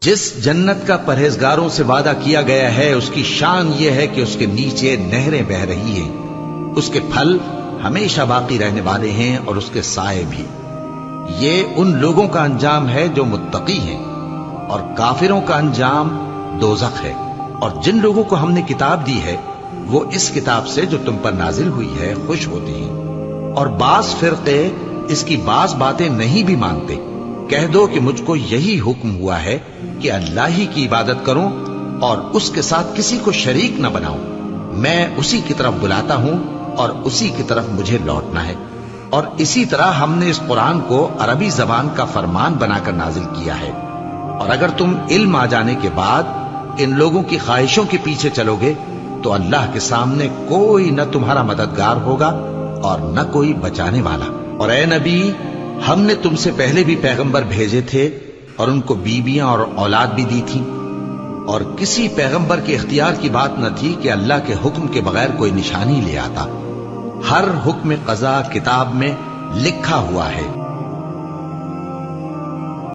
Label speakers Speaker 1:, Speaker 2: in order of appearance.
Speaker 1: جس جنت کا پرہیزگاروں سے وعدہ کیا گیا ہے اس کی شان یہ ہے کہ اس کے نیچے نہریں بہہ رہی ہیں، اس کے پھل ہمیشہ باقی رہنے والے ہیں اور اس کے سائے بھی۔ یہ ان لوگوں کا انجام ہے جو متقی ہیں، اور کافروں کا انجام دوزخ ہے۔ اور جن لوگوں کو ہم نے کتاب دی ہے وہ اس کتاب سے جو تم پر نازل ہوئی ہے خوش ہوتے ہیں، اور بعض فرقے اس کی بعض باتیں نہیں بھی مانتے۔ کہہ دو کہ مجھ کو یہی حکم ہوا ہے کہ اللہ ہی کی عبادت کروں اور اس کے ساتھ کسی کو شریک نہ بناؤں۔ میں اسی کی طرف بلاتا ہوں اور اسی کی طرف مجھے لوٹنا ہے۔ اور اسی طرح ہم نے اس قرآن کو عربی زبان کا فرمان بنا کر نازل کیا ہے۔ اور اگر تم علم آ جانے کے بعد ان لوگوں کی خواہشوں کے پیچھے چلو گے تو اللہ کے سامنے کوئی نہ تمہارا مددگار ہوگا اور نہ کوئی بچانے والا۔ اور اے نبی، ہم نے تم سے پہلے بھی پیغمبر بھیجے تھے اور ان کو بیویاں اور اولاد بھی دی تھی، اور کسی پیغمبر کے اختیار کی بات نہ تھی کہ اللہ کے حکم کے بغیر کوئی نشانی لے آتا۔ ہر حکم قضا کتاب میں لکھا ہوا ہے۔